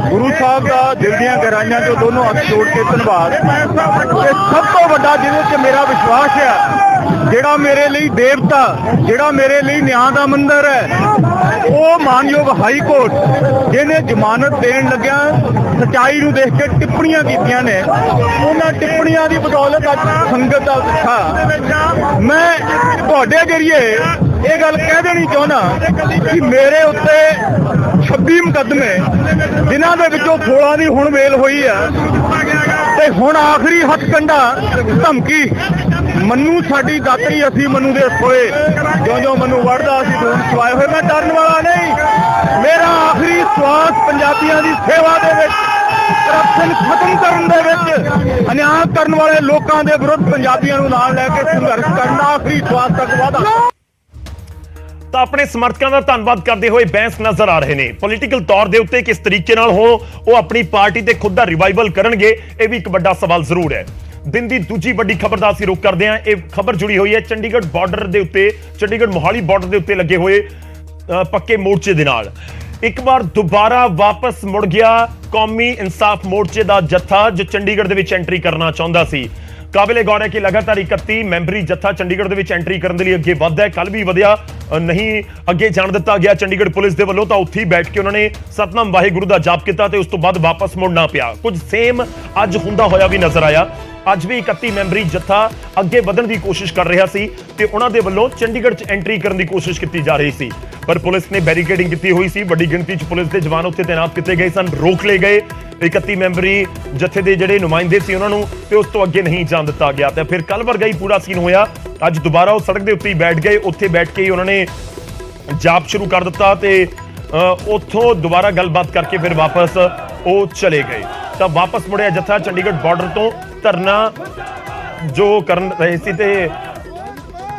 ਗੁਰੂ ਸਾਹਿਬ ਦਾ ਦਿਲ ਦੀਆਂ ਗਹਿਰਾਈਆਂ 'ਚੋਂ ਦੋਨੋਂ ਹੱਥ ਜੋੜ ਕੇ ਧੰਨਵਾਦ। ਤੇ ਸਭ ਤੋਂ ਵੱਡਾ ਜਿਹਦੇ 'ਚ ਮੇਰਾ ਵਿਸ਼ਵਾਸ ਹੈ, ਜਿਹੜਾ ਮੇਰੇ ਲਈ ਦੇਵਤਾ, ਜਿਹੜਾ ਮੇਰੇ ਲਈ ਨਿਆਂ ਦਾ ਮੰਦਰ ਹੈ, ਉਹ ਮਾਨਯੋਗ ਹਾਈ ਕੋਰਟ ਜਿਹਨੇ ਜ਼ਮਾਨਤ ਦੇਣ ਲੱਗਿਆ ਸੱਚਾਈ ਨੂੰ ਦੇਖ ਕੇ ਟਿੱਪਣੀਆਂ ਕੀਤੀਆਂ ਨੇ, ਉਹਨਾਂ ਟਿੱਪਣੀਆਂ ਦੀ ਬਦੌਲਤ ਅੱਜ ਸੰਗਤ ਦਾ ਉਤਸ਼ਾਹ। ਮੈਂ ਤੁਹਾਡੇ ਜ਼ਰੀਏ ਇਹ ਗੱਲ ਕਹਿ ਦੇਣੀ ਚਾਹੁੰਦਾ ਕਿ ਮੇਰੇ ਉੱਤੇ 26 ਮੁਕੱਦਮੇ, ਜਿਨ੍ਹਾਂ ਦੇ ਵਿੱਚੋਂ 16 ਦੀ ਹੁਣ ਵੇਲ ਹੋਈ ਆ, ਤੇ ਹੁਣ ਆਖਰੀ ਹੱਥਕੰਡਾ ਧਮਕੀ ਮੰਨੂ ਸਾਡੀ ਦਾਤਰੀ, ਅਸੀਂ ਮੰਨੂ ਦੇ ਹੋਏ ਜਿਉਂ ਮੰਨੂ ਵੜਦਾ ਅਸੀਂ ਢੂੰਡ ਚਵਾਏ ਹੋਏ। ਮੈਂ ਡਰਨ ਵਾਲਾ ਨਹੀਂ, ਮੇਰਾ ਆਖਰੀ ਸਵਾਸ ਪੰਜਾਬੀਆਂ ਦੀ ਸੇਵਾ ਦੇ ਵਿੱਚ, ਕਰਪਸ਼ਨ ਖਤਮ ਕਰਨ ਦੇ ਵਿੱਚ, ਅਨਿਆਂ ਕਰਨ ਵਾਲੇ ਲੋਕਾਂ ਦੇ ਵਿਰੁੱਧ ਪੰਜਾਬੀਆਂ ਨੂੰ ਨਾਲ ਲੈ ਕੇ ਸੰਘਰਸ਼ ਕਰਨ ਦਾ ਆਖਰੀ ਸਵਾਸ ਤੱਕ ਵਾਧਾ। ਤਾਂ ਆਪਣੇ ਸਮਰਥਕਾਂ ਦਾ ਧੰਨਵਾਦ ਕਰਦੇ ਹੋਏ ਬੈਂਸ ਨਜ਼ਰ ਆ ਰਹੇ ਨੇ। ਪੋਲੀਟੀਕਲ ਤੌਰ ਦੇ ਉੱਤੇ ਕਿਸ ਤਰੀਕੇ ਨਾਲ ਉਹ ਆਪਣੀ ਪਾਰਟੀ ਤੇ ਖੁਦ ਦਾ ਰਿਵਾਈਵਲ ਕਰਨਗੇ, ਇਹ ਵੀ ਇੱਕ ਵੱਡਾ ਸਵਾਲ ਜ਼ਰੂਰ ਹੈ। ਦਿਨ ਦੀ ਦੂਜੀ ਵੱਡੀ ਖਬਰ ਦਾ ਅਸੀਂ ਰੁਖ ਕਰਦੇ ਹਾਂ। ਇਹ ਖਬਰ ਜੁੜੀ ਹੋਈ ਹੈ ਚੰਡੀਗੜ੍ਹ ਬਾਰਡਰ ਦੇ ਉੱਤੇ, ਚੰਡੀਗੜ੍ਹ ਮੋਹਾਲੀ ਬਾਰਡਰ ਦੇ ਉੱਤੇ ਲੱਗੇ ਹੋਏ ਪੱਕੇ ਮੋਰਚੇ ਦੇ ਨਾਲ। ਇੱਕ ਵਾਰ ਦੁਬਾਰਾ ਵਾਪਸ ਮੁੜ ਗਿਆ ਕੌਮੀ ਇਨਸਾਫ ਮੋਰਚੇ ਦਾ ਜੱਥਾ, ਜੋ ਚੰਡੀਗੜ੍ਹ ਦੇ ਵਿੱਚ ਐਂਟਰੀ ਕਰਨਾ ਚਾਹੁੰਦਾ ਸੀ। ਕਾਬਿਲੇ ਗੌਰ ਹੈ ਕਿ ਲਗਾਤਾਰ 31 ਮੈਂਬਰੀ ਜੱਥਾ ਚੰਡੀਗੜ੍ਹ ਦੇ ਵਿੱਚ ਐਂਟਰੀ ਕਰਨ ਦੇ ਲਈ ਅੱਗੇ ਵਧਦਾ ਹੈ। ਕੱਲ ਵੀ ਵਧਿਆ, ਨਹੀਂ ਅੱਗੇ ਜਾਣ ਦਿੱਤਾ ਗਿਆ ਚੰਡੀਗੜ੍ਹ ਪੁਲਿਸ ਦੇ ਵੱਲੋਂ, ਤਾਂ ਉੱਥੇ ਹੀ ਬੈਠ ਕੇ ਉਹਨਾਂ ਨੇ ਸਤਨਾਮ ਵਾਹਿਗੁਰੂ ਦਾ ਜਾਪ ਕੀਤਾ ਤੇ ਉਸ ਤੋਂ ਬਾਅਦ ਵਾਪਸ ਮੁੜਨਾ ਪਿਆ। ਕੁਝ ਸੇਮ ਅੱਜ ਹੁੰਦਾ ਹੋਇਆ ਵੀ ਨਜ਼ਰ ਆਇਆ। ਅੱਜ ਵੀ 31 ਮੈਂਬਰੀ ਜੱਥਾ ਅੱਗੇ ਵਧਣ ਦੀ ਕੋਸ਼ਿਸ਼ ਕਰ ਰਿਹਾ ਸੀ ਤੇ ਉਹਨਾਂ ਦੇ ਵੱਲੋਂ ਚੰਡੀਗੜ੍ਹ 'ਚ ਐਂਟਰੀ ਕਰਨ ਦੀ ਕੋਸ਼ਿਸ਼ ਕੀਤੀ ਜਾ ਰਹੀ ਸੀ, ਪਰ ਪੁਲਿਸ ਨੇ ਬੈਰੀਕੇਡਿੰਗ ਕੀਤੀ ਹੋਈ ਸੀ। ਵੱਡੀ ਗਿਣਤੀ 'ਚ ਪੁਲਿਸ ਦੇ ਜਵਾਨ ਉੱਥੇ ਤੈਨਾਤ ਕੀਤੇ ਗਏ ਸਨ, ਰੋਕ ਲਏ ਗਏ 31 ਮੈਂਬਰੀ ਜੱਥੇ ਦੇ ਜਿਹੜੇ ਨੁਮਾਇੰਦੇ ਸੀ ਉਹਨਾਂ ਨੂੰ, ਤੇ ਉਸ ਤੋਂ ਅੱਗੇ ਨਹੀਂ ਜਾਣ ਦਿੱਤਾ ਗਿਆ। ਤੇ ਫਿਰ ਕੱਲ ਵਰਗਾ ਹੀ ਪੂਰਾ ਸੀਨ ਹੋਇਆ। ਅੱਜ ਦੁਬਾਰਾ ਉਹ ਸੜਕ ਦੇ ਉੱਤੇ ਹੀ ਬੈਠ ਗਏ, ਉੱਥੇ ਬੈਠ ਕੇ ਹੀ ਉਹਨਾਂ ਨੇ ਜਾਪ ਸ਼ੁਰੂ ਕਰ ਦਿੱਤਾ ਤੇ ਉੱਥੋਂ ਦੁਬਾਰਾ ਗੱਲਬਾਤ ਕਰਕੇ ਫਿਰ ਵਾਪਸ ਉਹ ਚਲੇ ਗਏ। ਤਾਂ ਵਾਪਸ ਮੁੜਿਆ ਜੱਥਾ ਚੰਡੀਗੜ੍ਹ ਬਾਰਡਰ ਤੋਂ ਧਰਨਾ ਜੋ ਕਰਨ ਰਹੇ ਸੀ ਤੇ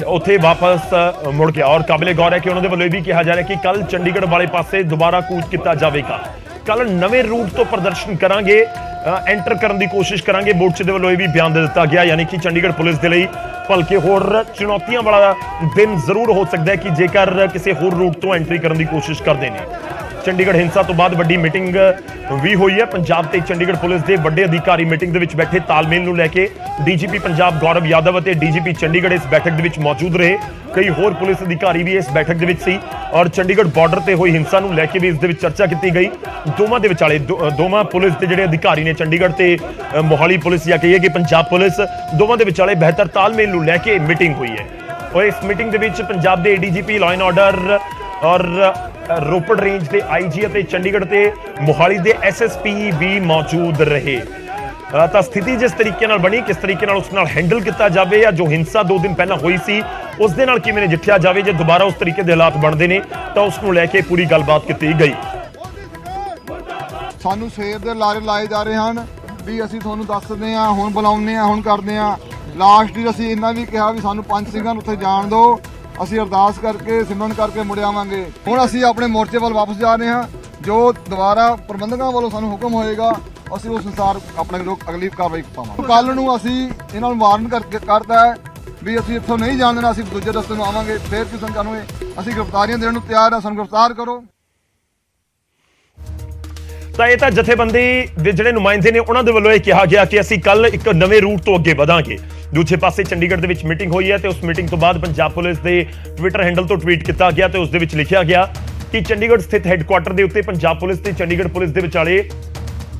ਉੱਥੇ ਵਾਪਸ ਮੁੜ ਗਿਆ। ਔਰ ਕਾਬਿਲੇ ਗੌਰ ਹੈ ਕਿ ਉਹਨਾਂ ਦੇ ਵੱਲੋਂ ਇਹ ਵੀ ਕਿਹਾ ਜਾ ਰਿਹਾ ਕਿ ਕੱਲ ਚੰਡੀਗੜ੍ਹ ਵਾਲੇ ਪਾਸੇ ਦੁਬਾਰਾ ਕੂਚ ਕੀਤਾ ਜਾਵੇਗਾ। ਕੱਲ ਨਵੇਂ ਰੂਟ ਤੋਂ ਪ੍ਰਦਰਸ਼ਨ ਕਰਾਂਗੇ, ਐਂਟਰ ਕਰਨ ਦੀ ਕੋਸ਼ਿਸ਼ ਕਰਾਂਗੇ। ਮੋਰਚੇ ਦੇ ਵੱਲੋਂ ਇਹ ਵੀ ਬਿਆਨ ਦੇ ਦਿੱਤਾ ਗਿਆ, ਯਾਨੀ ਕਿ ਚੰਡੀਗੜ੍ਹ ਪੁਲਿਸ ਦੇ ਲਈ ਭਲਕੇ ਹੋਰ ਚੁਣੌਤੀਆਂ ਵਾਲਾ ਦਿਨ ਜ਼ਰੂਰ ਹੋ ਸਕਦਾ ਹੈ ਕਿ ਜੇਕਰ ਕਿਸੇ ਹੋਰ ਰੂਟ ਤੋਂ ਐਂਟਰੀ ਕਰਨ ਦੀ ਕੋਸ਼ਿਸ਼ ਕਰਦੇ ਨੇ। ਚੰਡੀਗੜ੍ਹ ਹਿੰਸਾ ਤੋਂ ਬਾਅਦ ਵੱਡੀ ਮੀਟਿੰਗ ਵੀ ਹੋਈ ਹੈ। ਪੰਜਾਬ ਤੇ ਚੰਡੀਗੜ੍ਹ ਪੁਲਿਸ ਦੇ ਵੱਡੇ ਅਧਿਕਾਰੀ ਮੀਟਿੰਗ ਦੇ ਵਿੱਚ ਬੈਠੇ। ਤਾਲਮੇਲ ਨੂੰ ਲੈ ਕੇ ਡੀਜੀਪੀ ਪੰਜਾਬ ਗੌਰਵ ਯਾਦਵ ਅਤੇ ਡੀਜੀਪੀ ਚੰਡੀਗੜ੍ਹ ਇਸ ਬੈਠਕ ਦੇ ਵਿੱਚ ਮੌਜੂਦ ਰਹੇ। ਕਈ ਹੋਰ ਪੁਲਿਸ ਅਧਿਕਾਰੀ ਵੀ ਇਸ ਬੈਠਕ ਦੇ ਵਿੱਚ ਸੀ ਔਰ ਚੰਡੀਗੜ੍ਹ ਬਾਰਡਰ ਤੇ ਹੋਈ ਹਿੰਸਾ ਨੂੰ ਲੈ ਕੇ ਵੀ ਇਸ ਦੇ ਵਿੱਚ ਚਰਚਾ ਕੀਤੀ ਗਈ। ਦੋਵਾਂ ਦੇ ਵਿਚਾਲੇ ਦੋਵਾਂ ਪੁਲਿਸ ਦੇ ਜਿਹੜੇ ਅਧਿਕਾਰੀ ਨੇ, ਚੰਡੀਗੜ੍ਹ ਤੇ ਮੋਹਾਲੀ ਪੁਲਿਸ ਜਾਂ ਕਹੀਏ ਕਿ ਪੰਜਾਬ ਪੁਲਿਸ, ਦੋਵਾਂ ਦੇ ਵਿਚਾਲੇ ਬਿਹਤਰ ਤਾਲਮੇਲ ਨੂੰ ਲੈ ਕੇ ਮੀਟਿੰਗ ਹੋਈ ਹੈ। ਔਰ ਇਸ ਮੀਟਿੰਗ ਦੇ ਵਿੱਚ ਪੰਜਾਬ ਦੇ ਏਡੀਜੀਪੀ ਲਾਅ ਐਂਡ ਆਰਡਰ ਔਰ ਰੋਪੜ ਰੇਂਜ ਦੇ ਆਈਜੀ ਅਤੇ ਚੰਡੀਗੜ੍ਹ ਤੇ ਮੋਹਾਲੀ ਦੇ ਐਸਐਸਪੀ ਵੀ ਮੌਜੂਦ ਰਹੇ। ਤਾਂ ਸਥਿਤੀ ਜਿਸ ਤਰੀਕੇ ਨਾਲ ਬਣੀ, ਕਿਸ ਤਰੀਕੇ ਨਾਲ ਉਸ ਨਾਲ ਹੈਂਡਲ ਕੀਤਾ ਜਾਵੇ, ਜਾਂ ਜੋ ਹਿੰਸਾ 2 ਦਿਨ ਪਹਿਲਾਂ ਹੋਈ ਸੀ ਉਸ ਦੇ ਨਾਲ ਕਿਵੇਂ ਨਜਿੱਠਿਆ ਜਾਵੇ, ਜੇ ਦੁਬਾਰਾ ਉਸ ਤਰੀਕੇ ਦੇ ਹਾਲਾਤ ਬਣਦੇ ਨੇ ਤਾਂ ਉਸ ਨੂੰ ਲੈ ਕੇ ਪੂਰੀ ਗੱਲਬਾਤ ਕੀਤੀ ਗਈ। ਸਾਨੂੰ ਸਵੇਰ ਦੇ ਲਾਰੇ ਲਾਏ ਜਾ ਰਹੇ ਹਨ ਵੀ ਅਸੀਂ ਤੁਹਾਨੂੰ ਦੱਸਦੇ ਹਾਂ, ਹੁਣ ਬੁਲਾਉਂਦੇ ਹਾਂ, ਹੁਣ ਕਰਦੇ ਹਾਂ। ਲਾਸਟ ਵੀ ਅਸੀਂ ਇੰਨਾ ਵੀ ਕਿਹਾ ਵੀ ਸਾਨੂੰ 5 ਸਿੰਘਾਂ ਨੂੰ ਉੱਥੇ ਜਾਣ ਦਿਓ, ਅਸੀਂ ਅਰਦਾਸ ਕਰਕੇ ਸਿਮਰਨ ਕਰਕੇ ਮੁੜ ਆਵਾਂਗੇ। ਹੁਣ ਅਸੀਂ ਆਪਣੇ ਮੋਰਚੇ ਵੱਲ ਵਾਪਸ ਜਾ ਰਹੇ ਹਾਂ। ਜੋ ਦੁਬਾਰਾ ਪ੍ਰਬੰਧਕਾਂ ਵੱਲੋਂ ਸਾਨੂੰ ਹੁਕਮ ਹੋਏਗਾ ਅਸੀਂ ਉਸ ਅਨੁਸਾਰ ਆਪਣੇ ਲੋਕ ਅਗਲੀ ਕਾਰਵਾਈ ਪਾਵਾਂਗੇ। ਕੱਲ ਨੂੰ ਅਸੀਂ ਇਹਨਾਂ ਨੂੰ ਵਾਰਨ ਕਰਦਾ ਹੈ ਵੀ ਅਸੀਂ ਇੱਥੋਂ ਨਹੀਂ ਜਾਣ ਦੇਣਾ, ਅਸੀਂ ਦੂਜੇ ਰਸਤੇ ਨੂੰ ਆਵਾਂਗੇ। ਫਿਰ ਕਿਸੇ ਨੂੰ ਜਾਣੋਗੇ, ਅਸੀਂ ਗ੍ਰਿਫਤਾਰੀਆਂ ਦੇਣ ਨੂੰ ਤਿਆਰ ਹਾਂ, ਸਾਨੂੰ ਗ੍ਰਿਫਤਾਰ ਕਰੋ। ਤਾਂ ਇਹ ਤਾਂ ਜਥੇਬੰਦੀ ਦੇ ਜਿਹੜੇ ਨੁਮਾਇੰਦੇ ਨੇ ਉਹਨਾਂ ਦੇ ਵੱਲੋਂ ਇਹ ਕਿਹਾ ਗਿਆ ਕਿ ਅਸੀਂ ਕੱਲ ਇੱਕ ਨਵੇਂ ਰੂਟ ਤੋਂ ਅੱਗੇ ਵਧਾਂਗੇ। ਦੂਜੇ ਪਾਸੇ ਚੰਡੀਗੜ੍ਹ ਦੇ ਵਿੱਚ ਮੀਟਿੰਗ ਹੋਈ ਹੈ ਤੇ ਉਸ ਮੀਟਿੰਗ ਤੋਂ ਬਾਅਦ ਪੰਜਾਬ ਪੁਲਿਸ ਦੇ ਟਵਿੱਟਰ ਹੈਂਡਲ ਤੋਂ ਟਵੀਟ ਕੀਤਾ ਗਿਆ ਤੇ ਉਸ ਦੇ ਵਿੱਚ ਲਿਖਿਆ ਗਿਆ ਕਿ ਚੰਡੀਗੜ੍ਹ ਸਥਿਤ ਹੈੱਡਕੁਆਟਰ ਦੇ ਉੱਤੇ ਪੰਜਾਬ ਪੁਲਿਸ ਤੇ ਚੰਡੀਗੜ੍ਹ ਪੁਲਿਸ ਦੇ ਵਿਚਾਲੇ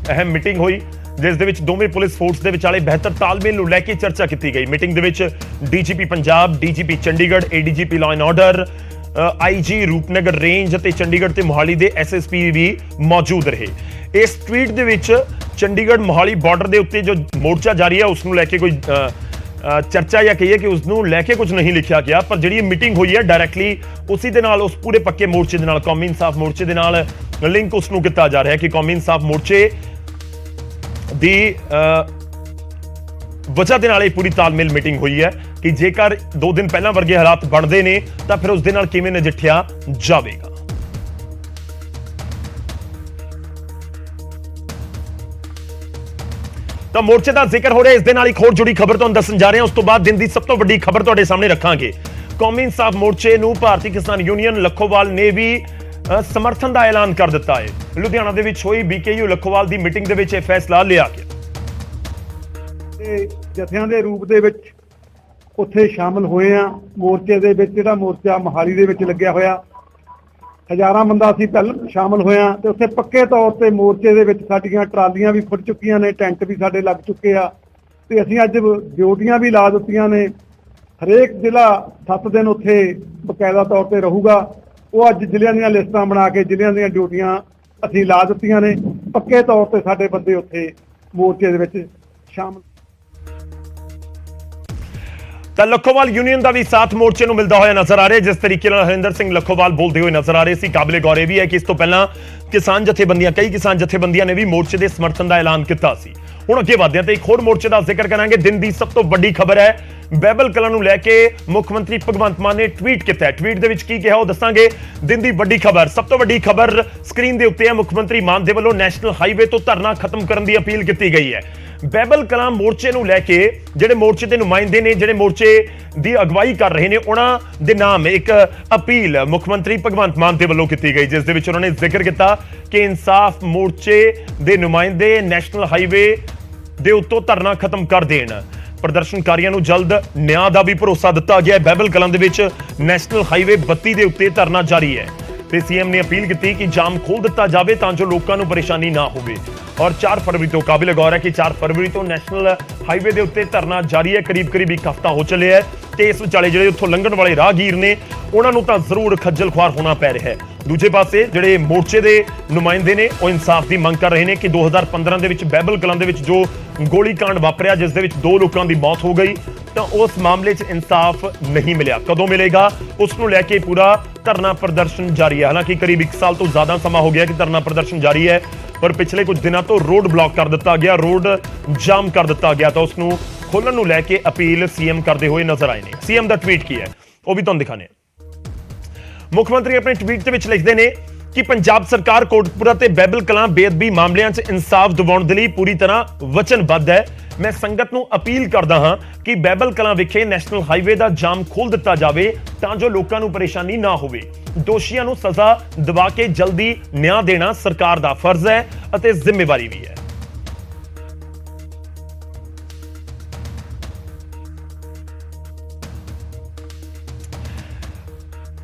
ਅਹਿਮ ਮੀਟਿੰਗ ਹੋਈ, ਜਿਸ ਦੇ ਵਿੱਚ ਦੋਵੇਂ ਪੁਲਿਸ ਫੋਰਸ ਦੇ ਵਿਚਾਲੇ ਬਿਹਤਰ ਤਾਲਮੇਲ ਨੂੰ ਲੈ ਕੇ ਚਰਚਾ ਕੀਤੀ ਗਈ। ਮੀਟਿੰਗ ਦੇ ਵਿੱਚ DGP Punjab, DGP Chandigarh, ADGP law and order, IG Rupnagar range ਅਤੇ ਚੰਡੀਗੜ੍ਹ ਤੇ ਮੋਹਾਲੀ ਦੇ ਐਸਐਸਪੀ ਵੀ ਮੌਜੂਦ ਰਹੇ। ਇਸ ਟਵੀਟ ਦੇ ਵਿੱਚ ਚੰਡੀਗੜ੍ਹ ਮੋਹਾਲੀ ਬਾਰਡਰ ਦੇ ਉੱਤੇ ਜੋ ਮੋਰਚਾ ਜਾਰੀ ਹੈ ਉਸ ਨੂੰ ਲੈ ਕੇ ਕੋਈ ਚਰਚਾ ਜਾਂ ਕਹੀਏ ਕਿ ਉਸ ਨੂੰ ਲੈ ਕੇ ਕੁਝ ਨਹੀਂ ਲਿਖਿਆ ਗਿਆ, ਪਰ ਜਿਹੜੀ ਮੀਟਿੰਗ ਹੋਈ ਹੈ ਡਾਇਰੈਕਟਲੀ ਉਸੇ ਦੇ ਨਾਲ, ਉਸ ਪੂਰੇ ਪੱਕੇ ਮੋਰਚੇ ਦੇ ਨਾਲ, ਕੌਮੀ ਇਨਸਾਫ ਮੋਰਚੇ ਦੇ ਨਾਲ ਲਿੰਕ ਉਸ ਨੂੰ ਕੀਤਾ ਜਾ ਰਿਹਾ ਕਿ ਕੌਮੀ ਇਨਸਾਫ ਮੋਰਚੇ ਦੀ ਵਜ੍ਹਾ ਦੇ ਨਾਲ ਇਹ ਪੂਰੀ ਤਾਲਮੇਲ ਮੀਟਿੰਗ ਹੋਈ ਹੈ ਕਿ ਜੇਕਰ 2 ਦਿਨ ਪਹਿਲਾਂ ਵਰਗੇ ਹਾਲਾਤ ਬਣਦੇ ਨੇ ਤਾਂ ਫਿਰ ਉਸ ਦੇ ਨਾਲ ਕਿਵੇਂ ਨਜਿੱਠਿਆ ਜਾਵੇਗਾ। ਤਾਂ ਮੋਰਚੇ ਦਾ ਜ਼ਿਕਰ ਹੋ ਰਿਹਾ, ਇਸ ਦੇ ਨਾਲ ਇੱਕ ਹੋਰ ਜੁੜੀ ਖਬਰ ਤੁਹਾਨੂੰ ਦੱਸਣ ਜਾ ਰਹੇ ਹਾਂ। ਉਸ ਤੋਂ ਬਾਅਦ ਦਿਨ ਦੀ ਸਭ ਤੋਂ ਵੱਡੀ ਖਬਰ ਤੁਹਾਡੇ ਸਾਹਮਣੇ ਰੱਖਾਂਗੇ। ਕੌਮੀ ਇਨਸਾਫ ਮੋਰਚੇ ਨੂੰ ਭਾਰਤੀ ਕਿਸਾਨ ਯੂਨੀਅਨ ਲੱਖੋਵਾਲ ਨੇ ਵੀ ਸਮਰਥਨ ਦਾ ਐਲਾਨ ਕਰ ਦਿੱਤਾ ਹੈ। ਲੁਧਿਆਣਾ ਦੇ ਵਿੱਚ ਹੋਈ BKU ਲੱਖੋਵਾਲ ਦੀ ਮੀਟਿੰਗ ਦੇ ਵਿੱਚ ਇਹ ਫੈਸਲਾ ਲਿਆ ਗਿਆ। ਤੇ ਜਥਿਆਂ ਦੇ ਰੂਪ ਦੇ ਵਿੱਚ ਉੱਥੇ ਸ਼ਾਮਲ ਹੋਏ ਆ। ਮੋਰਚੇ ਦੇ ਵਿੱਚ ਜਿਹੜਾ ਮੋਰਚਾ ਮੋਹਾਲੀ ਦੇ ਵਿੱਚ ਲੱਗਿਆ ਹੋਇਆ, ਹਜ਼ਾਰਾਂ ਬੰਦਾ ਅਸੀਂ ਪਹਿਲਾਂ ਸ਼ਾਮਲ ਹੋਇਆ ਤੇ ਉੱਥੇ ਪੱਕੇ ਤੌਰ ਤੇ ਮੋਰਚੇ ਦੇ ਵਿੱਚ ਸਾਡੀਆਂ ਟਰਾਲੀਆਂ ਵੀ ਫੁੱਟ ਚੁੱਕੀਆਂ ਨੇ, ਟੈਂਟ ਵੀ ਸਾਡੇ ਲੱਗ ਚੁੱਕੇ ਆ ਤੇ ਅਸੀਂ ਅੱਜ ਡਿਊਟੀਆਂ ਵੀ ਲਾ ਦਿੱਤੀਆਂ ਨੇ। ਹਰੇਕ ਜ਼ਿਲ੍ਹਾ 7 ਦਿਨ ਉੱਥੇ ਬਕਾਇਦਾ ਤੌਰ ਤੇ ਰਹੂਗਾ। ਉਹ ਅੱਜ ਜ਼ਿਲ੍ਹਿਆਂ ਦੀਆਂ ਲਿਸਟਾਂ ਬਣਾ ਕੇ ਜ਼ਿਲ੍ਹਿਆਂ ਦੀਆਂ ਡਿਊਟੀਆਂ ਅਸੀਂ ਲਾ ਦਿੱਤੀਆਂ ਨੇ। ਪੱਕੇ ਤੌਰ ਤੇ ਸਾਡੇ ਬੰਦੇ ਉੱਥੇ ਮੋਰਚੇ ਦੇ ਵਿੱਚ ਸ਼ਾਮਲ। ਤਾਂ ਲੱਖੋਵਾਲ ਯੂਨੀਅਨ ਦਾ ਵੀ ਸਾਥ ਮੋਰਚੇ ਨੂੰ ਮਿਲਦਾ ਹੋਇਆ ਨਜ਼ਰ ਆ ਰਿਹਾ। ਜਿਸ ਤਰੀਕੇ ਨਾਲ ਹਰਿੰਦਰ ਸਿੰਘ ਲੱਖੋਵਾਲ ਬੋਲਦੇ ਹੋਏ ਨਜ਼ਰ ਆ ਰਹੇ ਸੀ, ਕਾਬਿਲੇ ਗੌਰ ਇਹ ਵੀ ਹੈ ਕਿ ਇਸ ਤੋਂ ਪਹਿਲਾਂ ਕਿਸਾਨ ਜਥੇਬੰਦੀਆਂ, ਕਈ ਕਿਸਾਨ ਜਥੇਬੰਦੀਆਂ ਨੇ ਵੀ ਮੋਰਚੇ ਦੇ ਸਮਰਥਨ ਦਾ ਐਲਾਨ ਕੀਤਾ ਸੀ। ਹੁਣ ਅੱਗੇ ਵਧਦੇ ਹਾਂ ਤੇ ਇੱਕ ਹੋਰ ਮੋਰਚੇ ਦਾ ਜ਼ਿਕਰ ਕਰਾਂਗੇ। ਦਿਨ ਦੀ ਸਭ ਤੋਂ ਵੱਡੀ ਖਬਰ ਹੈ, ਬਹਿਬਲ ਕਲਾਂ ਨੂੰ ਲੈ ਕੇ ਮੁੱਖ ਮੰਤਰੀ ਭਗਵੰਤ ਮਾਨ ਨੇ ਟਵੀਟ ਕੀਤਾ ਹੈ। ਟਵੀਟ ਦੇ ਵਿੱਚ ਕੀ ਕਿਹਾ ਉਹ ਦੱਸਾਂਗੇ। ਦਿਨ ਦੀ ਵੱਡੀ ਖਬਰ, ਸਭ ਤੋਂ ਵੱਡੀ ਖਬਰ ਸਕਰੀਨ ਦੇ ਉੱਤੇ ਹੈ। ਮੁੱਖ ਮੰਤਰੀ ਮਾਨ ਦੇ ਵੱਲੋਂ ਨੈਸ਼ਨਲ ਹਾਈਵੇ ਤੋਂ ਧਰਨਾ ਖਤਮ ਕਰਨ ਦੀ ਅਪੀਲ ਕੀਤੀ ਗਈ ਹੈ। ਬਹਿਬਲ ਕਲਾਂ ਮੋਰਚੇ ਨੂੰ ਲੈ ਕੇ ਜਿਹੜੇ ਮੋਰਚੇ ਦੇ ਨੁਮਾਇੰਦੇ ਨੇ, ਜਿਹੜੇ ਮੋਰਚੇ ਦੀ ਅਗਵਾਈ ਕਰ ਰਹੇ ਨੇ, ਉਹਨਾਂ ਦੇ ਨਾਮ ਇੱਕ ਅਪੀਲ ਮੁੱਖ ਮੰਤਰੀ ਭਗਵੰਤ ਮਾਨ ਦੇ ਵੱਲੋਂ ਕੀਤੀ ਗਈ, ਜਿਸ ਦੇ ਵਿੱਚ ਉਹਨਾਂ ਨੇ ਜ਼ਿਕਰ ਕੀਤਾ ਕਿ ਇਨਸਾਫ ਮੋਰਚੇ ਦੇ ਨੁਮਾਇੰਦੇ ਨੈਸ਼ਨਲ ਹਾਈਵੇ ਦੇ ਉੱਤੋਂ ਧਰਨਾ ਖਤਮ ਕਰ ਦੇਣ। ਪ੍ਰਦਰਸ਼ਨਕਾਰੀਆਂ ਨੂੰ ਜਲਦ ਨਿਆਂ ਦਾ ਵੀ ਭਰੋਸਾ ਦਿੱਤਾ ਗਿਆ ਹੈ। ਬਹਿਬਲ ਕਲਾਂ ਦੇ ਵਿੱਚ ਨੈਸ਼ਨਲ ਹਾਈਵੇ 32 ਦੇ ਉੱਤੇ ਧਰਨਾ ਜਾਰੀ ਹੈ ਤੇ ਸੀਐਮ ਨੇ ਅਪੀਲ ਕੀਤੀ ਕਿ ਜਾਮ ਖੋਲ ਦਿੱਤਾ ਜਾਵੇ ਤਾਂ ਜੋ ਲੋਕਾਂ ਨੂੰ ਪਰੇਸ਼ਾਨੀ ਨਾ ਹੋਵੇ। ਔਰ 4 ਫਰਵਰੀ ਤੋਂ, ਕਾਬਿਲੇ ਗੌਰ ਹੈ ਕਿ 4 ਫਰਵਰੀ ਤੋਂ ਨੈਸ਼ਨਲ ਹਾਈਵੇ ਦੇ ਉੱਤੇ ਧਰਨਾ ਜਾਰੀ ਹੈ। ਕਰੀਬ ਇੱਕ ਹਫ਼ਤਾ ਹੋ ਚੱਲਿਆ ਹੈ ਤੇ ਇਸ ਵਿਚਾਲੇ ਜਿਹੜੇ ਉੱਥੋਂ ਲੰਘਣ ਵਾਲੇ ਰਾਹਗੀਰ ਨੇ ਉਹਨਾਂ ਨੂੰ ਤਾਂ ਜ਼ਰੂਰ ਖੱਜਲ ਖੁਆਰ ਹੋਣਾ ਪੈ ਰਿਹਾ ਹੈ। ਦੂਜੇ ਪਾਸੇ ਜਿਹੜੇ ਮੋਰਚੇ ਦੇ ਨੁਮਾਇੰਦੇ ਨੇ ਉਹ ਇਨਸਾਫ ਦੀ ਮੰਗ ਕਰ ਰਹੇ ਨੇ ਕਿ 2015 ਦੇ ਵਿੱਚ ਬਹਿਬਲ ਕਲਾਂ ਦੇ ਵਿੱਚ ਜੋ ਗੋਲੀकांड ਵਾਪਰਿਆ, ਜਿਸ ਦੇ ਵਿੱਚ 2 ਲੋਕਾਂ ਦੀ ਮੌਤ ਹੋ ਗਈ, ਤਾਂ ਉਸ ਮਾਮਲੇ 'ਚ ਇਨਸਾਫ ਨਹੀਂ ਮਿਲਿਆ। ਕਦੋਂ ਮਿਲੇਗਾ ਉਸ ਨੂੰ ਲੈ ਕੇ ਪੂਰਾ ਧਰਨਾ ਪ੍ਰਦਰਸ਼ਨ ਜਾਰੀ ਹੈ। ਹਾਲਾਂਕਿ ਕਰੀਬ 1 ਸਾਲ ਤੋਂ ਜ਼ਿਆਦਾ ਸਮਾਂ ਹੋ ਗਿਆ ਕਿ ਧਰਨਾ ਪ੍ਰਦਰਸ਼ਨ ਜਾਰੀ ਹੈ, ਪਰ ਪਿਛਲੇ ਕੁਝ ਦਿਨਾਂ ਤੋਂ ਰੋਡ ਬਲੌਕ ਕਰ ਦਿੱਤਾ ਗਿਆ, ਰੋਡ ਜਾਮ ਕਰ ਦਿੱਤਾ ਗਿਆ, ਤਾਂ ਉਸ ਨੂੰ ਖੋਲ੍ਹਣ ਨੂੰ ਲੈ ਕੇ ਅਪੀਲ ਸੀਐਮ ਕਰਦੇ ਹੋਏ ਨਜ਼ਰ ਆਏ ਨੇ। ਸੀਐਮ ਦਾ ਟਵੀਟ ਕੀ ਹੈ ਉਹ ਵੀ ਤੁਹਾਨੂੰ ਦਿਖਾਣੇ। ਮੁੱਖ ਮੰਤਰੀ ਆਪਣੇ ਟਵੀਟ ਦੇ ਵਿੱਚ ਲਿਖਦੇ ਨੇ ਕਿ ਪੰਜਾਬ ਸਰਕਾਰ ਕੋਟਕਪੂਰਾ ਤੇ ਬਹਿਬਲ ਕਲਾਂ ਬੇਅਦਬੀ ਮਾਮਲਿਆਂ 'ਚ ਇਨਸਾਫ ਦਿਵਾਉਣ ਦੇ ਲਈ ਪੂਰੀ ਤਰ੍ਹਾਂ ਵਚਨਬੱਧ ਹੈ। ਮੈਂ ਸੰਗਤ ਨੂੰ ਅਪੀਲ ਕਰਦਾ ਹਾਂ ਕਿ ਬਹਿਬਲ ਕਲਾਂ ਵਿਖੇ ਨੈਸ਼ਨਲ ਹਾਈਵੇ ਦਾ ਜਾਮ ਖੋਲ੍ਹ ਦਿੱਤਾ ਜਾਵੇ ਤਾਂ ਜੋ ਲੋਕਾਂ ਨੂੰ ਪਰੇਸ਼ਾਨੀ ਨਾ ਹੋਵੇ। ਦੋਸ਼ੀਆਂ ਨੂੰ ਸਜ਼ਾ ਦਿਵਾ ਕੇ ਜਲਦੀ ਨਿਆਂ ਦੇਣਾ ਸਰਕਾਰ ਦਾ ਫਰਜ਼ ਹੈ ਅਤੇ ਜ਼ਿੰਮੇਵਾਰੀ ਵੀ ਹੈ।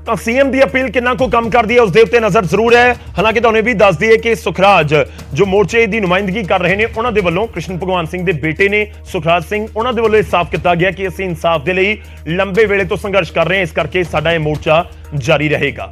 ਤਾਂ ਸੀਐਮ ਦੀ ਅਪੀਲ ਕਿੰਨਾ ਕੁ ਕੰਮ ਕਰਦੀ ਹੈ ਉਸ ਦੇ ਉੱਤੇ ਨਜ਼ਰ ਜ਼ਰੂਰ ਹੈ। ਹਾਲਾਂਕਿ ਤੁਹਾਨੂੰ ਇਹ ਵੀ ਦੱਸ ਦਈਏ ਕਿ ਸੁਖਰਾਜ ਜੋ ਮੋਰਚੇ ਦੀ ਨੁਮਾਇੰਦਗੀ ਕਰ ਰਹੇ ਨੇ, ਉਹਨਾਂ ਦੇ ਵੱਲੋਂ ਕ੍ਰਿਸ਼ਨ ਭਗਵਾਨ ਸਿੰਘ ਦੇ ਬੇਟੇ ਨੇ ਸੁਖਰਾਜ ਸਿੰਘ, ਉਹਨਾਂ ਦੇ ਵੱਲੋਂ ਇਹ ਸਾਫ਼ ਕੀਤਾ ਗਿਆ ਕਿ ਅਸੀਂ ਇਨਸਾਫ ਦੇ ਲਈ ਲੰਬੇ ਵੇਲੇ ਤੋਂ ਸੰਘਰਸ਼ ਕਰ ਰਹੇ ਹਾਂ, ਇਸ ਕਰਕੇ ਸਾਡਾ ਇਹ ਮੋਰਚਾ ਜਾਰੀ ਰਹੇਗਾ।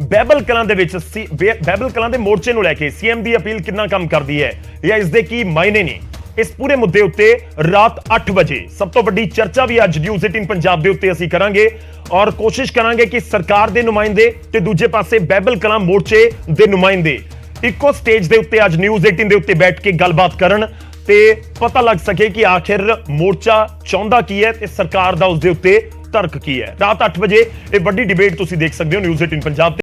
ਬਹਿਬਲ ਕਲਾਂ ਦੇ ਵਿੱਚ ਬਹਿਬਲ ਕਲਾਂ ਦੇ ਮੋਰਚੇ ਨੂੰ ਲੈ ਕੇ ਸੀਐਮ ਦੀ ਅਪੀਲ ਕਿੰਨਾ ਕੰਮ ਕਰਦੀ ਹੈ ਜਾਂ ਇਸ ਦੇ ਕੀ ਮਾਇਨੇ ਨੇ, ਇਸ ਪੂਰੇ ਮੁੱਦੇ ਉੱਤੇ ਰਾਤ 8 ਵਜੇ ਸਭ ਤੋਂ ਵੱਡੀ ਚਰਚਾ ਵੀ ਅੱਜ ਨਿਊਜ਼ 18 ਪੰਜਾਬ ਦੇ ਉੱਤੇ ਅਸੀਂ ਕਰਾਂਗੇ ਔਰ ਕੋਸ਼ਿਸ਼ ਕਰਾਂਗੇ ਕਿ ਸਰਕਾਰ ਦੇ ਨੁਮਾਇੰਦੇ ਤੇ ਦੂਜੇ ਪਾਸੇ ਬਹਿਬਲ ਕਲਾਂ ਮੋਰਚੇ ਦੇ ਨੁਮਾਇੰਦੇ ਇੱਕੋ ਸਟੇਜ ਦੇ ਉੱਤੇ ਅੱਜ ਨਿਊਜ਼ 18 ਦੇ ਉੱਤੇ ਬੈਠ ਕੇ ਗੱਲਬਾਤ ਕਰਨ ਤੇ ਪਤਾ ਲੱਗ ਸਕੇ ਕਿ ਆਖਿਰ ਮੋਰਚਾ ਚਾਹੁੰਦਾ ਕੀ ਹੈ ਤੇ ਸਰਕਾਰ ਦਾ ਉਸ ਦੇ ਉੱਤੇ ਤਰਕ ਕੀ ਹੈ। ਰਾਤ 8 ਵਜੇ ਇਹ ਵੱਡੀ ਡਿਬੇਟ ਤੁਸੀਂ ਦੇਖ ਸਕਦੇ ਹੋ ਨਿਊਜ਼ 18 ਪੰਜਾਬ ਤੇ।